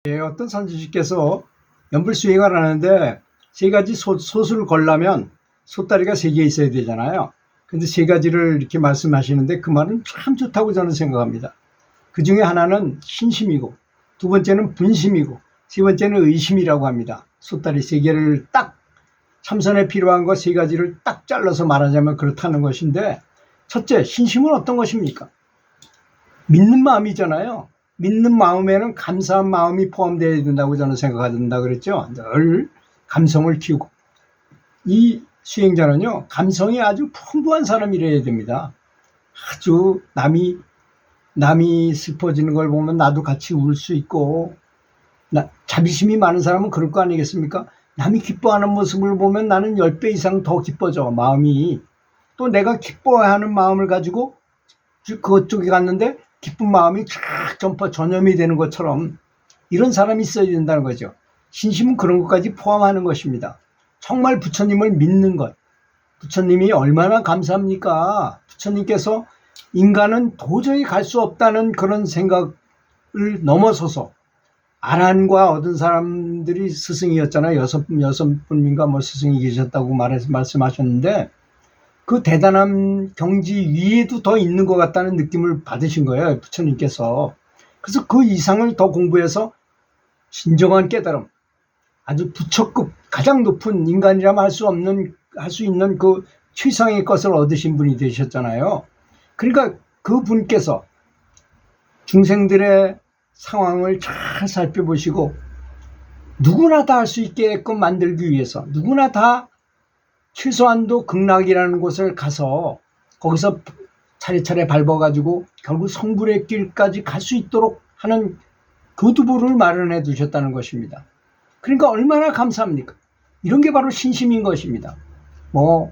어떤 선지식께서 연불수행을 하는데 세 가지 솥을 걸려면 솥다리가 세 개 있어야 되잖아요. 근데 세 가지를 이렇게 말씀하시는데 그 말은 참 좋다고 저는 생각합니다. 그 중에 하나는 신심이고, 두 번째는 분심이고, 세 번째는 의심이라고 합니다. 솥다리 세 개를 딱 참선에 필요한 것 세 가지를 딱 잘라서 말하자면 그렇다는 것인데, 첫째, 신심은 어떤 것입니까? 믿는 마음이잖아요. 믿는 마음에는 감사한 마음이 포함되어야 된다고 저는 생각한다 그랬죠. 늘 감성을 키우고. 이 수행자는요, 감성이 아주 풍부한 사람이라야 됩니다. 아주 남이 슬퍼지는 걸 보면 나도 같이 울 수 있고, 자비심이 많은 사람은 그럴 거 아니겠습니까? 남이 기뻐하는 모습을 보면 나는 10배 이상 더 기뻐져, 마음이. 또 내가 기뻐하는 마음을 가지고 그쪽에 갔는데 기쁜 마음이 쫙 전염이 되는 것처럼 이런 사람이 있어야 된다는 거죠. 신심은 그런 것까지 포함하는 것입니다. 정말 부처님을 믿는 것. 부처님이 얼마나 감사합니까? 부처님께서 인간은 도저히 갈 수 없다는 그런 생각을 넘어서서 아란과 얻은 사람들이 스승이었잖아요. 여섯 분인가 뭐 스승이 계셨다고 말씀하셨는데 그 대단한 경지 위에도 더 있는 것 같다는 느낌을 받으신 거예요, 부처님께서. 그래서 그 이상을 더 공부해서 진정한 깨달음, 아주 부처급 가장 높은 인간이라면 할 수 있는 그 최상의 것을 얻으신 분이 되셨잖아요. 그러니까 그 분께서 중생들의 상황을 잘 살펴보시고 누구나 다 할 수 있게끔 만들기 위해서, 누구나 다 최소한도 극락이라는 곳을 가서 거기서 차례차례 밟아가지고 결국 성불의 길까지 갈 수 있도록 하는 교두보를 마련해 두셨다는 것입니다. 그러니까 얼마나 감사합니까? 이런 게 바로 신심인 것입니다. 뭐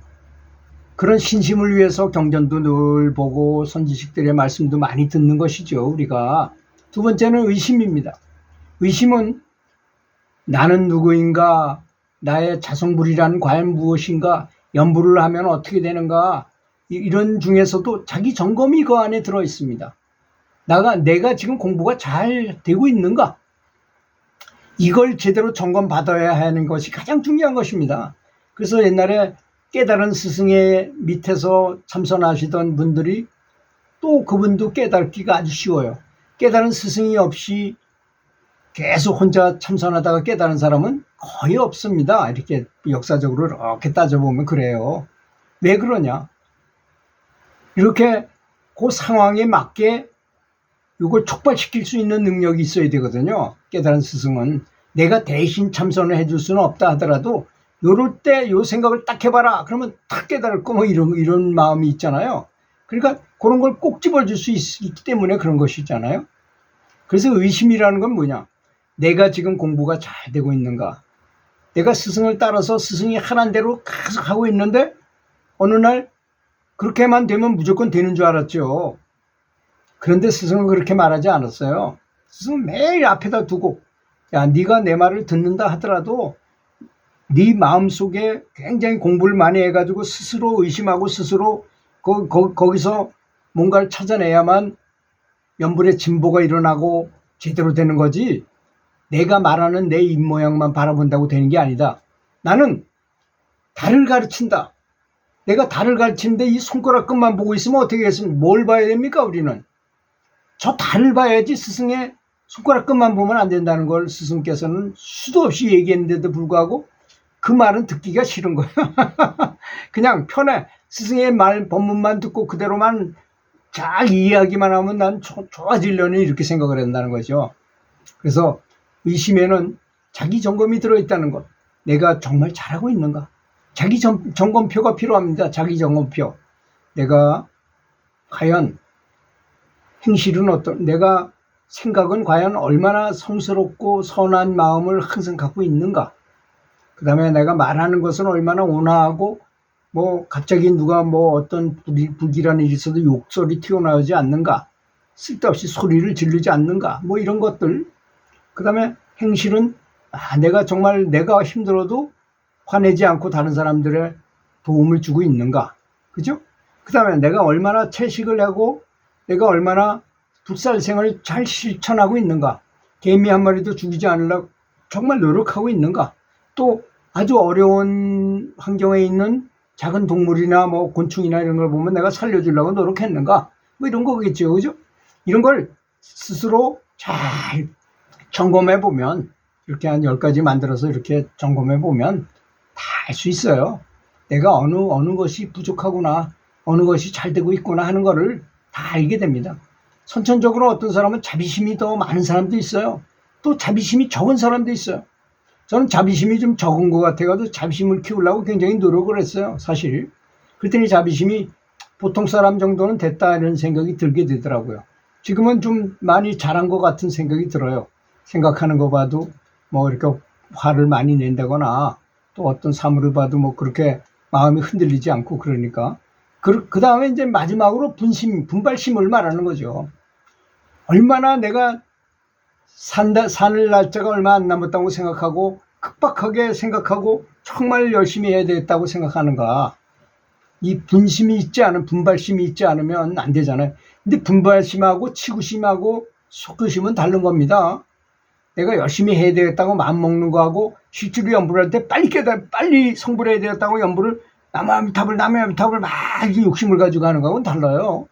그런 신심을 위해서 경전도 늘 보고 선지식들의 말씀도 많이 듣는 것이죠, 우리가. 두 번째는 의심입니다. 의심은 나는 누구인가, 나의 자성불이란 과연 무엇인가, 연불을 하면 어떻게 되는가, 이런 중에서도 자기 점검이 그 안에 들어 있습니다. 내가 지금 공부가 잘 되고 있는가, 이걸 제대로 점검받아야 하는 것이 가장 중요한 것입니다. 그래서 옛날에 깨달은 스승의 밑에서 참선하시던 분들이 또 그분도 깨닫기가 아주 쉬워요. 깨달은 스승이 없이 계속 혼자 참선하다가 깨달은 사람은 거의 없습니다. 이렇게 역사적으로 이렇게 따져보면 그래요. 왜 그러냐? 이렇게 그 상황에 맞게 이걸 촉발시킬 수 있는 능력이 있어야 되거든요. 깨달은 스승은 내가 대신 참선을 해줄 수는 없다 하더라도 요럴 때 요 생각을 딱 해봐라. 그러면 딱 깨달을 거 뭐 이런 마음이 있잖아요. 그러니까 그런 걸 꼭 집어줄 수 있기 때문에 그런 것이잖아요. 그래서 의심이라는 건 뭐냐? 내가 지금 공부가 잘 되고 있는가? 내가 스승을 따라서 스승이 하란 대로 계속 하고 있는데 어느 날 그렇게만 되면 무조건 되는 줄 알았죠. 그런데 스승은 그렇게 말하지 않았어요. 스승은 매일 앞에다 두고, 야, 네가 내 말을 듣는다 하더라도 네 마음속에 굉장히 공부를 많이 해가지고 스스로 의심하고 스스로 거기서 뭔가를 찾아내야만 연불의 진보가 일어나고 제대로 되는 거지, 내가 말하는 내 입모양만 바라본다고 되는 게 아니다. 나는 달을 가르친다. 내가 달을 가르치는데 이 손가락 끝만 보고 있으면 어떻게 하겠습니까? 뭘 봐야 됩니까, 우리는? 저 달을 봐야지. 스승의 손가락 끝만 보면 안 된다는 걸 스승께서는 수도 없이 얘기했는데도 불구하고 그 말은 듣기가 싫은 거예요. 그냥 편해. 스승의 말, 법문만 듣고 그대로만 잘 이해하기만 하면 난 좋아지려니 이렇게 생각을 한다는 거죠. 그래서 의심에는 자기 점검이 들어있다는 것. 내가 정말 잘하고 있는가? 자기 점검표가 필요합니다. 자기 점검표. 내가 과연 행실은 내가 생각은 과연 얼마나 성스럽고 선한 마음을 항상 갖고 있는가? 그 다음에 내가 말하는 것은 얼마나 온화하고, 뭐 갑자기 누가 뭐 어떤 불길한 일이 있어도 욕설이 튀어나오지 않는가? 쓸데없이 소리를 지르지 않는가? 뭐 이런 것들. 그 다음에 행실은 내가 정말 내가 힘들어도 화내지 않고 다른 사람들의 도움을 주고 있는가? 그죠? 그 다음에 내가 얼마나 채식을 하고 내가 얼마나 불살생을 잘 실천하고 있는가? 개미 한 마리도 죽이지 않으려고 정말 노력하고 있는가? 또 아주 어려운 환경에 있는 작은 동물이나 뭐 곤충이나 이런 걸 보면 내가 살려주려고 노력했는가? 뭐 이런 거겠죠. 그죠? 이런 걸 스스로 잘 점검해 보면, 이렇게 한 10가지 만들어서 이렇게 점검해 보면 다 알 수 있어요. 내가 어느 것이 부족하구나, 어느 것이 잘 되고 있구나 하는 거를 다 알게 됩니다. 선천적으로 어떤 사람은 자비심이 더 많은 사람도 있어요. 또 자비심이 적은 사람도 있어요. 저는 자비심이 좀 적은 것 같아가지고 자비심을 키우려고 굉장히 노력을 했어요, 사실. 그랬더니 자비심이 보통 사람 정도는 됐다 이런 생각이 들게 되더라고요. 지금은 좀 많이 자란 것 같은 생각이 들어요. 생각하는 거 봐도 뭐 이렇게 화를 많이 낸다거나 또 어떤 사물을 봐도 뭐 그렇게 마음이 흔들리지 않고, 그러니까 그 다음에 이제 마지막으로 분발심을 말하는 거죠. 얼마나 내가 사는 날짜가 얼마 안 남았다고 생각하고 급박하게 생각하고 정말 열심히 해야 되겠다고 생각하는가. 이 분발심이 있지 않으면 안 되잖아요. 근데 분발심하고 치구심하고 속도심은 다른 겁니다. 내가 열심히 해야 되겠다고 마음먹는 거하고 실제로 연부를 할 때 빨리 성불 해야 되겠다고 연부를 나무아미탑을 막 욕심을 가지고 하는 거하고는 달라요.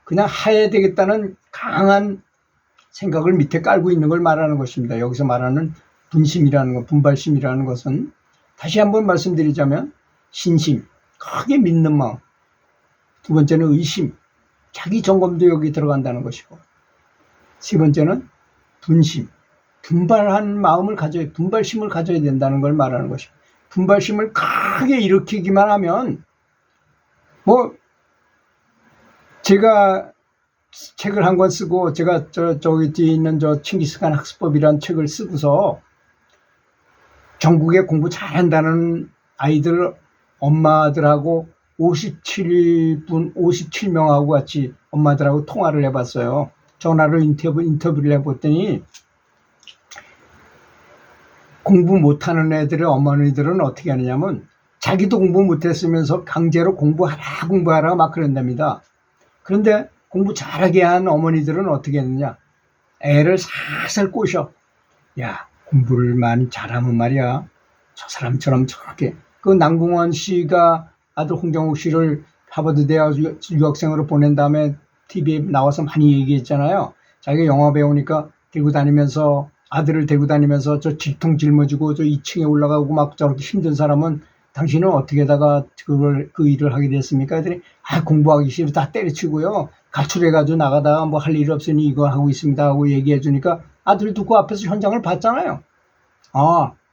그냥 해야 되겠다는 강한 생각을 밑에 깔고 있는 걸 말하는 것입니다. 여기서 말하는 분발심이라는 것은 다시 한번 말씀드리자면 신심, 크게 믿는 마음. 두 번째는 의심, 자기 점검도 여기 들어간다는 것이고, 세 번째는 분심, 분발심을 가져야 된다는 걸 말하는 것이고, 분발심을 크게 일으키기만 하면, 뭐 제가 책을 한 권 쓰고, 제가 저기 뒤에 있는 칭기스칸 학습법이라는 책을 쓰고서 전국에 공부 잘한다는 아이들 엄마들하고 57명하고 같이 엄마들하고 통화를 해봤어요. 전화로 인터뷰를 해봤더니 공부 못하는 애들의 어머니들은 어떻게 하느냐면 자기도 공부 못했으면서 강제로 공부하라 막 그런답니다. 그런데 공부 잘하게 한 어머니들은 어떻게 했느냐, 애를 살살 꼬셔. 야, 공부를 많이 잘하면 말이야, 저 사람처럼 저렇게. 그 남궁원 씨가 아들 홍정욱 씨를 하버드 대학 유학생으로 보낸 다음에 TV에 나와서 많이 얘기했잖아요. 자기가 영화 배우니까 아들을 데리고 다니면서 저 질통 짊어지고 저 2층에 올라가고 막 저렇게 힘든 사람은 당신은 어떻게다가 그 일을 하게 됐습니까? 했더니 공부하기 싫어 다 때려치고요, 가출해가지고 나가다가 뭐 할 일 없으니 이거 하고 있습니다 하고 얘기해 주니까 아들이 듣고 앞에서 현장을 봤잖아요.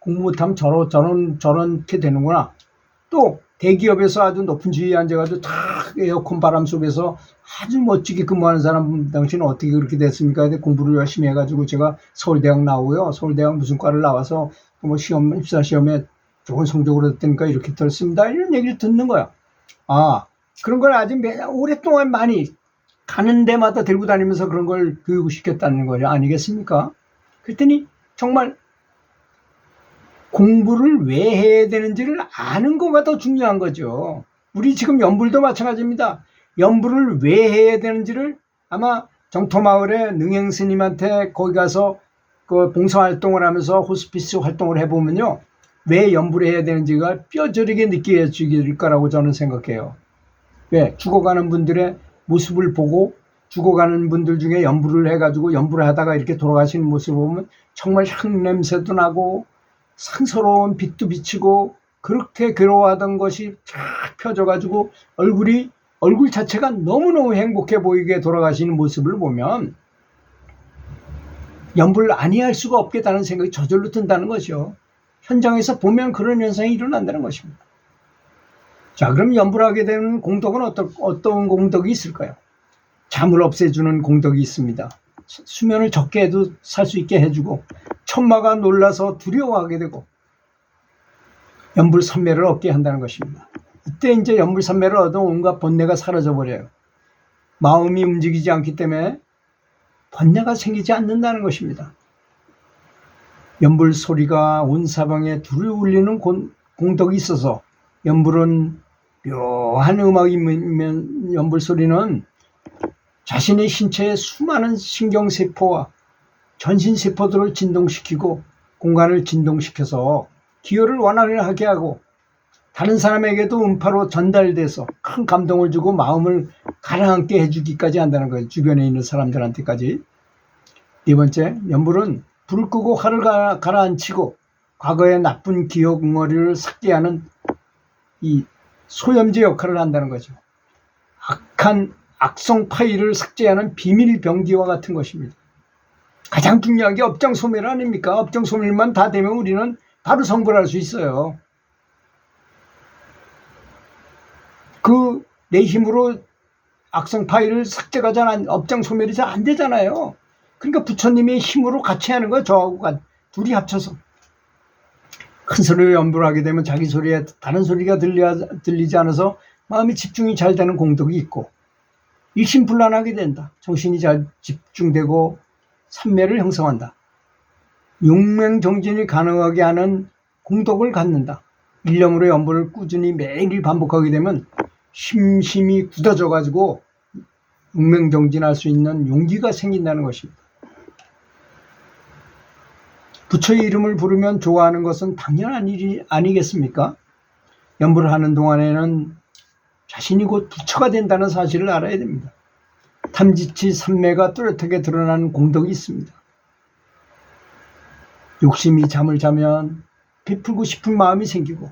공부 못하면 저렇게 되는구나. 또 대기업에서 아주 높은 지위에 앉아가지고 탁 에어컨 바람 속에서 아주 멋지게 근무하는 사람, 당신은 어떻게 그렇게 됐습니까? 공부를 열심히 해가지고 제가 서울대학 나오고요, 서울대학 무슨 과를 나와서 뭐 입사 시험에 좋은 성적으로 됐다니까 이렇게 들었습니다, 이런 얘기를 듣는 거야. 그런 걸 아주 오랫동안 많이 가는 데마다 들고 다니면서 그런 걸 교육을 시켰다는 거죠. 아니겠습니까? 그랬더니 정말 공부를 왜 해야 되는지를 아는 거가 더 중요한 거죠. 우리 지금 연불도 마찬가지입니다. 연불을 왜 해야 되는지를 아마 정토마을의 능행 스님한테 거기 가서 그 봉사활동을 하면서 호스피스 활동을 해보면요, 왜 연불을 해야 되는지가 뼈저리게 느껴질 거라고 저는 생각해요. 왜? 죽어가는 분들의 모습을 보고, 죽어가는 분들 중에 연불을 해가지고 연불을 하다가 이렇게 돌아가시는 모습을 보면 정말 향 냄새도 나고 상서로운 빛도 비치고 그렇게 괴로워하던 것이 쫙 펴져가지고 얼굴 자체가 너무너무 행복해 보이게 돌아가시는 모습을 보면 연불을 아니할 수가 없겠다는 생각이 저절로 든다는 것이요. 현장에서 보면 그런 현상이 일어난다는 것입니다. 자, 그럼 연불하게 되는 공덕은 어떤 공덕이 있을까요? 잠을 없애주는 공덕이 있습니다. 수면을 적게 해도 살 수 있게 해주고, 천마가 놀라서 두려워하게 되고, 연불선매를 얻게 한다는 것입니다. 이때 이제 연불선매를 얻어 온갖 번뇌가 사라져 버려요. 마음이 움직이지 않기 때문에 번뇌가 생기지 않는다는 것입니다. 연불 소리가 온 사방에 두루 울리는 공덕이 있어서, 연불은 묘한 음악이면 연불 소리는 자신의 신체의 수많은 신경세포와 전신세포들을 진동시키고 공간을 진동시켜서 기호를 원활하게 하고 다른 사람에게도 음파로 전달돼서 큰 감동을 주고 마음을 가라앉게 해주기까지 한다는 거예요. 주변에 있는 사람들한테까지. 네 번째, 연불은 불을 끄고 화를 가라앉히고 과거의 나쁜 기억 응어리를 삭제하는 이 소염제 역할을 한다는 거죠. 악한 악성 파일을 삭제하는 비밀 병기와 같은 것입니다. 가장 중요한 게 업장 소멸 아닙니까? 업장 소멸만 다 되면 우리는 바로 성불할 수 있어요. 내 힘으로 악성 파일을 삭제가 잘 업장 소멸이 잘 안 되잖아요. 그러니까 부처님의 힘으로 같이 하는 거예요. 저하고 둘이 합쳐서. 큰 소리로 연불을 하게 되면 자기 소리에 다른 소리가 들리지 않아서 마음이 집중이 잘 되는 공덕이 있고 일심불란하게 된다. 정신이 잘 집중되고 삼매를 형성한다. 용맹정진이 가능하게 하는 공덕을 갖는다. 일념으로 연불을 꾸준히 매일 반복하게 되면 심심이 굳어져 가지고 용맹정진할 수 있는 용기가 생긴다는 것입니다. 부처의 이름을 부르면 좋아하는 것은 당연한 일이 아니겠습니까? 연불을 하는 동안에는 자신이 곧 부처가 된다는 사실을 알아야 됩니다. 탐지치 삼매가 뚜렷하게 드러나는 공덕이 있습니다. 욕심이 잠을 자면 베풀고 싶은 마음이 생기고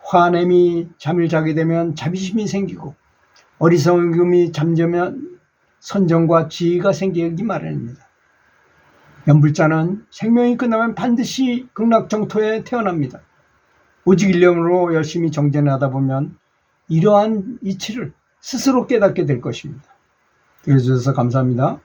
화냄이 잠을 자게 되면 자비심이 생기고 어리석음이 잠자면 선정과 지혜가 생기기 마련입니다. 연불자는 생명이 끝나면 반드시 극락정토에 태어납니다. 오직 일념으로 열심히 정진하다 보면 이러한 이치를 스스로 깨닫게 될 것입니다. 들어주셔서 감사합니다.